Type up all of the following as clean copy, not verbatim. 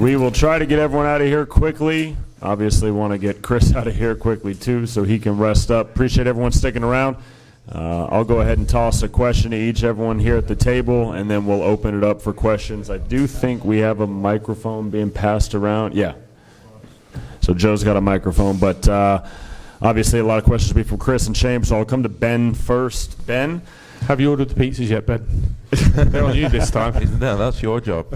We will try to get everyone out of here quickly. Obviously want to get Chris out of here quickly too so he can rest up. Appreciate everyone sticking around. I'll go ahead and toss a question to everyone here at the table, and then we'll open it up for questions. I do think we have a microphone being passed around. Yeah. So Joe's got a microphone, but obviously a lot of questions will be from Chris and Shane, so I'll come to Ben first. Ben? Have you ordered the pizzas yet, Ben? They're on you this time. No, that's your job.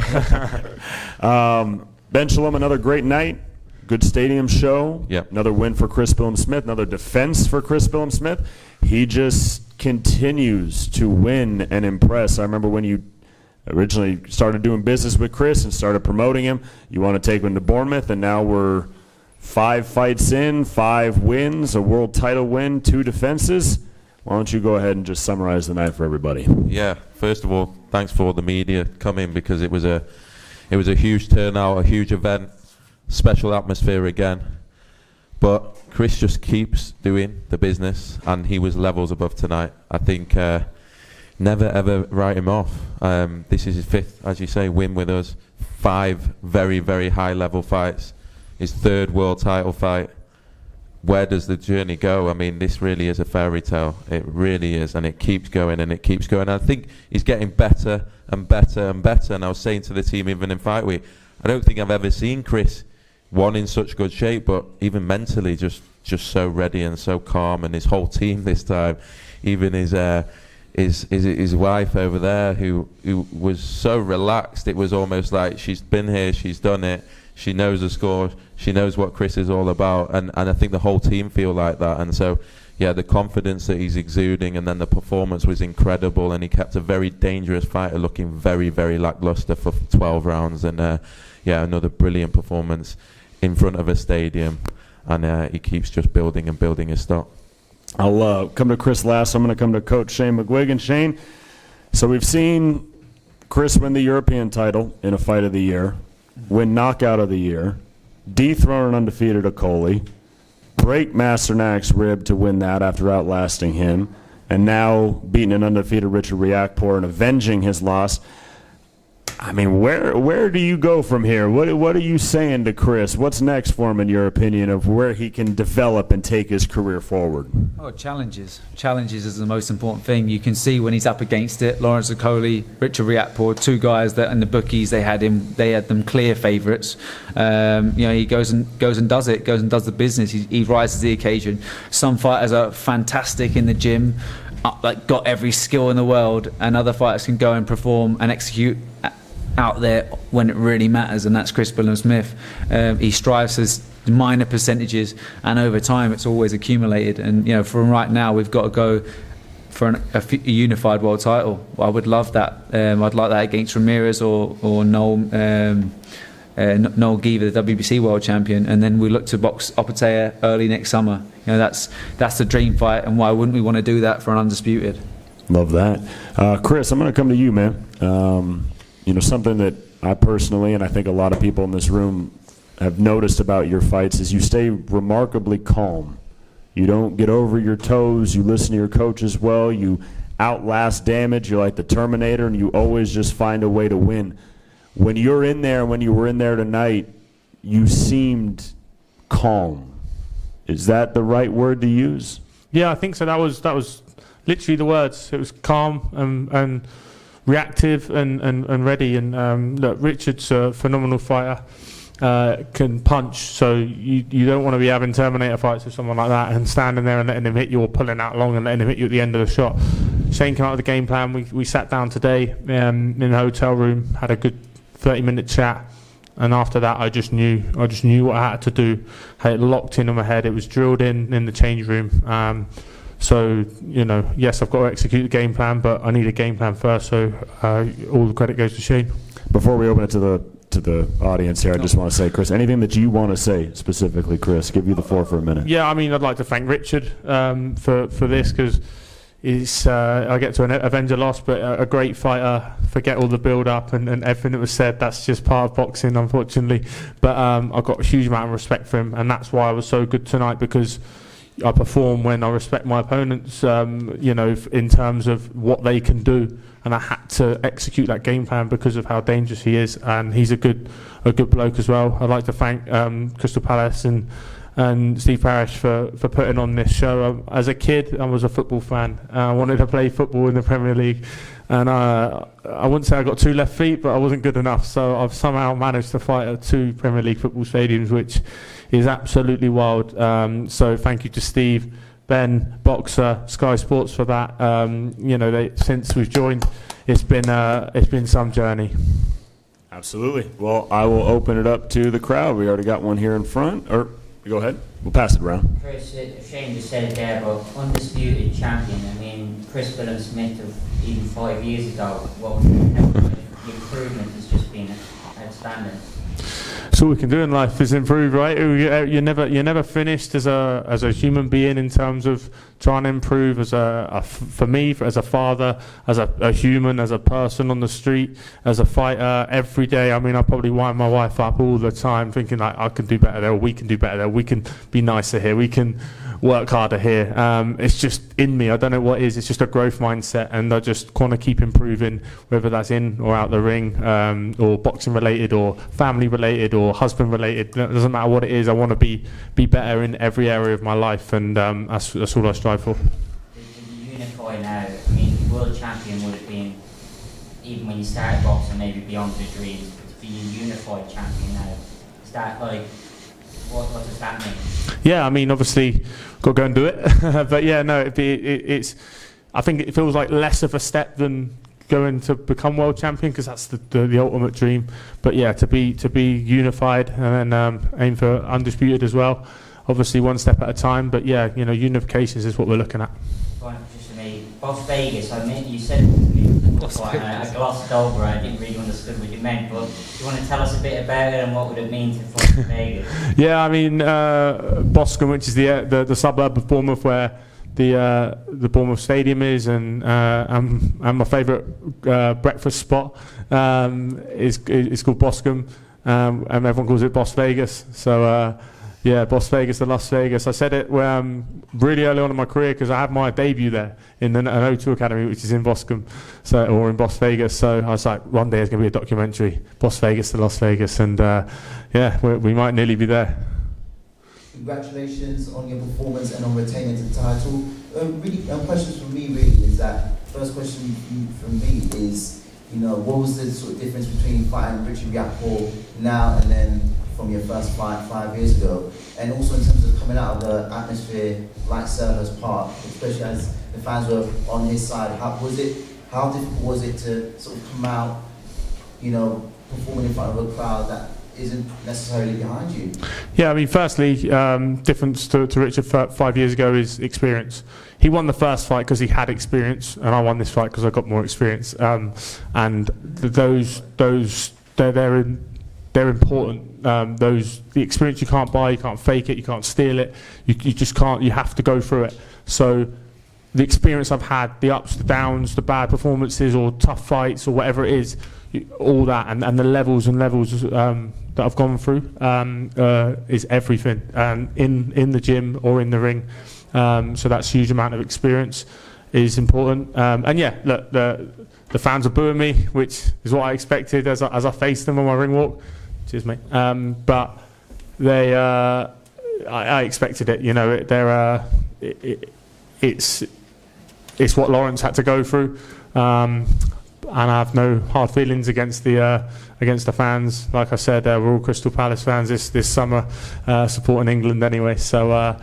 Ben Shalom, another great night. Good stadium show. Yep. Another win for Chris Billam-Smith. Another defense for Chris Billam-Smith. He just continues to win and impress. I remember when you originally started doing business with Chris and started promoting him, you want to take him to Bournemouth, and now we're 5 fights in, 5 wins, a world title win, 2 defenses. Why don't you go ahead and just summarize the night for everybody? Yeah, first of all, thanks for the media coming, because it was a huge turnout, a huge event, special atmosphere again. But Chris just keeps doing the business, and he was levels above tonight. I think never ever write him off. This is his 5th, as you say, win with us. 5 very, very high level fights. His 3rd world title fight. Where does the journey go? I mean, this really is a fairy tale. It really is, and it keeps going and it keeps going. I think he's getting better and better and better. And I was saying to the team, even in fight week, I don't think I've ever seen Chris, one, in such good shape, but even mentally just so ready and so calm. And his whole team this time, even his wife over there, who was so relaxed. It was almost like she's been here, she's done it. She knows the score. She knows what Chris is all about. And I think the whole team feel like that. And so, yeah, the confidence that he's exuding, and then the performance was incredible. And he kept a very dangerous fighter looking very, very lackluster for 12 rounds. And, yeah, another brilliant performance in front of a stadium. And he keeps just building and building his stock. I'll come to Chris last. I'm going to come to Coach Shane McGuigan. Shane, so we've seen Chris win the European title in a fight of the year, win knockout of the year, dethrone an undefeated Okoli, break Masternak's rib to win that after outlasting him, and now beating an undefeated Richard Riakporhe and avenging his loss. I mean, where do you go from here? What are you saying to Chris? What's next for him, in your opinion, of where he can develop and take his career forward? Oh, challenges. Challenges is the most important thing. You can see when he's up against it. Lawrence Okoli, Richard Riakporhe, 2 guys that in the bookies they had them clear favourites. He goes and does it. Goes and does the business. He rises to the occasion. Some fighters are fantastic in the gym, got every skill in the world, and other fighters can go and perform and execute out there when it really matters, and that's Chris Billam-Smith. He strives for minor percentages, and over time it's always accumulated. And from right now we've got to go for a unified world title. I would love that. I'd like that against Ramirez or Noel Giva, the WBC world champion, and then we look to box Opatea early next summer. That's the dream fight, and why wouldn't we want to do that for an undisputed? Love that. Chris, I'm going to come to you, man. Something that I personally, and I think a lot of people in this room have noticed about your fights, is you stay remarkably calm. You don't get over your toes. You listen to your coach as well. You outlast damage. You're like the Terminator, and you always just find a way to win. When you're in there, when you were in there tonight, you seemed calm. Is that the right word to use? Yeah, I think so. That was literally the words. It was calm and reactive and ready. And look, Richard's a phenomenal fighter. Can punch, so you don't want to be having Terminator fights with someone like that and standing there and letting him hit you, or pulling out long and letting him hit you at the end of the shot. Shane came out with the game plan. We sat down today in the hotel room, had a good 30-minute chat, and after that I just knew what I had to do. Had it locked in my head. It was drilled in the change room. So, yes, I've got to execute the game plan, but I need a game plan first, so all the credit goes to Shane. Before we open it to the audience here, I just want to say, Chris, anything that you want to say specifically, Chris, give you the floor for a minute. Yeah, I mean, I'd like to thank Richard for this, because I get to avenge a loss, but a great fighter. Forget all the build-up and everything that was said. That's just part of boxing, unfortunately. But I've got a huge amount of respect for him, and that's why I was so good tonight, because I perform when I respect my opponents, you know, in terms of what they can do. And I had to execute that game plan because of how dangerous he is, and he's a good bloke as well. I'd like to thank Crystal Palace and Steve Parish for putting on this show. As a kid, I was a football fan. I wanted to play football in the Premier League, and I wouldn't say I got 2 left feet, but I wasn't good enough. So I've somehow managed to fight at 2 Premier League football stadiums, which is absolutely wild. So thank you to Steve, Ben, Boxer, Sky Sports for that. You know, since we've joined, it's been some journey. Absolutely. Well, I will open it up to the crowd. We already got one here in front. Or go ahead. We'll pass it around. Chris, Shane just said it there, but undisputed champion. I mean, Chris Billam-Smith of even 5 years ago, what the improvement has just been outstanding. So all we can do in life is improve, right? You're never finished as a human being in terms of trying to improve for me, as a father, as a human, as a person on the street, as a fighter. Every day, I mean, I probably wind my wife up all the time, thinking like I can do better there, or we can do better there, we can be nicer here, we can work harder here. It's just in me. I don't know what it is. It's just a growth mindset, and I just want to keep improving, whether that's in or out the ring, or boxing related, or family related, or husband related. It doesn't matter what it is. I want to be better in every area of my life, and that's all I strive for. To unify now, I mean, world champion would have been, even when you started boxing, maybe beyond your dreams, but to be a unified champion now, is that like, what does that mean? Yeah, I mean, obviously, got to go and do it. But yeah, no, it's. I think it feels like less of a step than going to become world champion, because that's the ultimate dream. But yeah, to be unified and then aim for undisputed as well. Obviously, one step at a time. But yeah, you know, unifications is what we're looking at. Just for me, Boss Vegas. I mean, you said a glossed over. I didn't really understand what you meant. But do you want to tell us a bit about it and what would it mean to Boss Vegas? Yeah, I mean, Boscombe, which is the suburb of Bournemouth where the Bournemouth Stadium is, and my favourite breakfast spot is called Boscombe, and everyone calls it Boss Vegas. So yeah, Boss Vegas to Las Vegas. I said it really early on in my career, because I had my debut there in an O2 Academy, which is in Boscombe, or in Boss Vegas. So I was like, one day there's going to be a documentary, Boss Vegas to Las Vegas, and yeah, we might nearly be there. Congratulations on your performance and on retaining the title. Really, questions from me really is that, first question from me is, you know, what was the sort of difference between fighting Richard Riakporhe now and then from your first fight 5 years ago? And also in terms of coming out of the atmosphere like Selhurst Park, especially as the fans were on his side, how difficult was it to sort of come out, you know, performing in front of a crowd that isn't necessarily behind you? Yeah, I mean, firstly, difference to Richard 5 years ago is experience. He won the first fight because he had experience, and I won this fight because I got more experience. And they're important. The experience you can't buy, you can't fake it, you can't steal it. You just can't. You have to go through it. So the experience I've had, the ups, the downs, the bad performances, or tough fights, or whatever it is, all that, and the levels that I've gone through is everything, in the gym or in the ring. So that's a huge amount of experience is important. And yeah, look, the fans are booing me, which is what I expected as I faced them on my ring walk. Cheers, mate. But they, I expected it. You know, it's what Lawrence had to go through. And I have no hard feelings against the fans. Like I said, we're all Crystal Palace fans this summer, supporting England anyway. So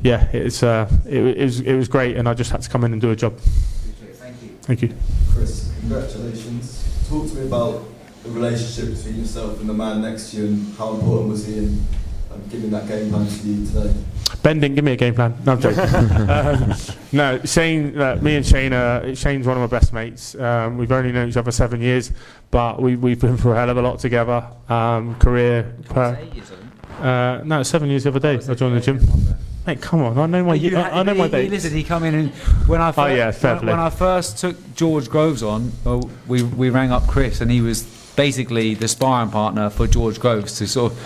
yeah, it was great, and I just had to come in and do a job. Thank you. Thank you. Chris, congratulations. Talk to me about the relationship between yourself and the man next to you, and how important was he in giving that game plan to you today? Ben didn't give me a game plan. No, I'm joking. No, Shane, me and Shane, Shane's one of my best mates. We've only known each other 7 years, but we've been through a hell of a lot together. Career. No, 7 years the other day. I joined the gym. Mate, come on! I know my dates. Listen, he come in and when I first took George Groves on, we rang up Chris, and he was basically the sparring partner for George Groves to sort of,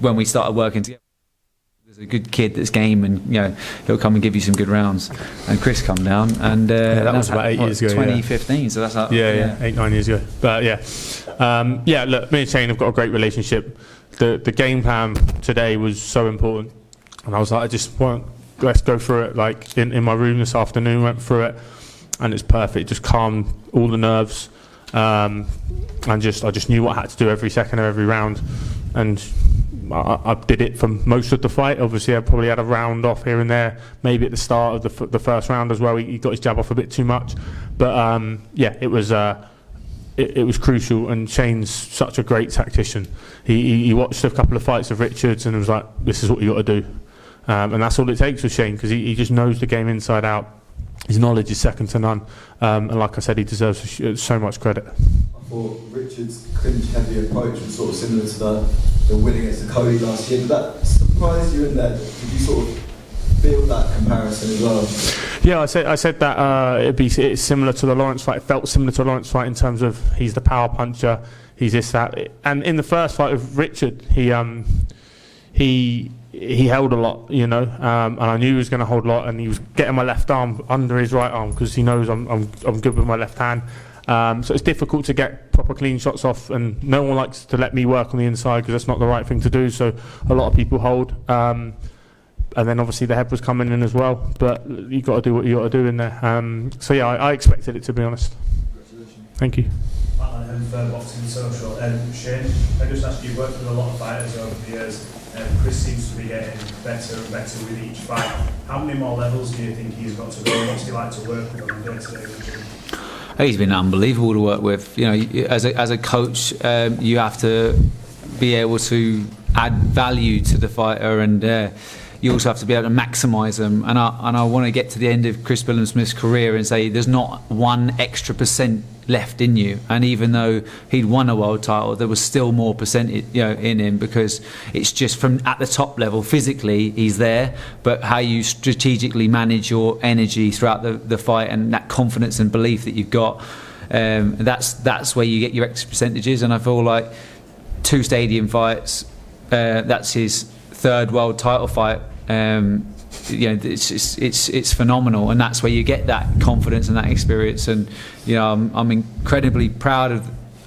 when we started working together. a good kid that's game, and he'll come and give you some good rounds. And Chris come down, and that was about 8 years ago. 2015. So that's like, 8-9 years ago. But look, me and Shane have got a great relationship. The game plan today was so important, and I was like, let's go through it. Like in my room this afternoon, went through it, and it's perfect. Just calmed all the nerves, and I just knew what I had to do every second of every round, and I did it for most of the fight. Obviously, I probably had a round off here and there, maybe at the start of the first round as well. He got his jab off a bit too much, but it was crucial. And Shane's such a great tactician. He watched a couple of fights of Richard's and was like, "This is what you got to do," and that's all it takes with Shane, because he just knows the game inside out. His knowledge is second to none, and like I said, he deserves so much credit. I thought Richard's clinch-heavy approach was sort of similar to the win against the Cody last year. Did that surprise you in there? Did you sort of feel that comparison as well? Yeah, I said that it's similar to the Lawrence fight. It felt similar to the Lawrence fight in terms of he's the power puncher, he's this, that. And in the first fight with Richard, he held a lot, and I knew he was going to hold a lot, and he was getting my left arm under his right arm because he knows I'm good with my left hand. So it's difficult to get proper clean shots off, and no one likes to let me work on the inside because that's not the right thing to do. So a lot of people hold, and then obviously the head was coming in as well. But you got to do what you got to do in there. I expected it, to be honest. Thank you. For Boxing Social, Shane, I just asked you, you've worked with a lot of fighters over the years. Chris seems to be getting better and better with each fight. How many more levels do you think he's got to go? What's he like to work with on a day-to-day? He's been unbelievable to work with. As a coach, you have to be able to add value to the fighter, and you also have to be able to maximise them. And I want to get to the end of Chris Billam-Smith's career and say there's not 1 extra % left in you. And even though he'd won a world title, there was still more percentage in him, because it's just from at the top level physically he's there, but how you strategically manage your energy throughout the fight, and that confidence and belief that you've got, that's where you get your extra percentages. And I feel like 2 stadium fights, that's his 3rd world title fight. It's phenomenal, and that's where you get that confidence and that experience. And I'm incredibly proud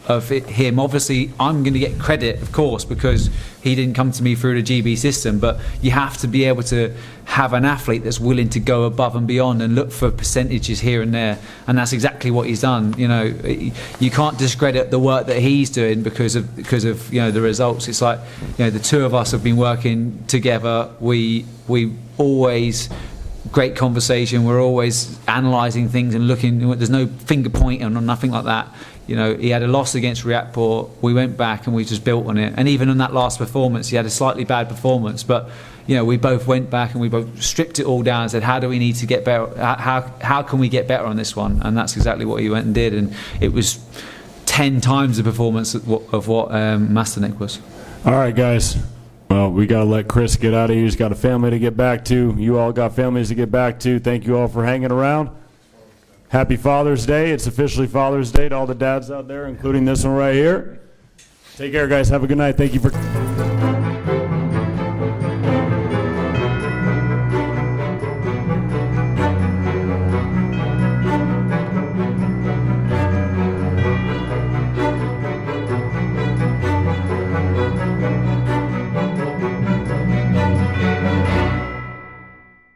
of him. Obviously, I'm going to get credit, of course, because he didn't come to me through the GB system. But you have to be able to have an athlete that's willing to go above and beyond and look for percentages here and there, and that's exactly what he's done. You can't discredit the work that he's doing because of the results. It's like the two of us have been working together. We always great conversation. We're always analysing things and looking. There's no finger pointing or nothing like that. He had a loss against Riakporhe. We went back and we just built on it. And even in that last performance, he had a slightly bad performance. But we both went back and we both stripped it all down and said, how do we need to get better? How can we get better on this one? And that's exactly what he went and did. And it was 10 times the performance of what Masternik was. All right, guys. Well, we got to let Chris get out of here. He's got a family to get back to. You all got families to get back to. Thank you all for hanging around. Happy Father's Day. It's officially Father's Day to all the dads out there, including this one right here. Take care, guys. Have a good night. Thank you for...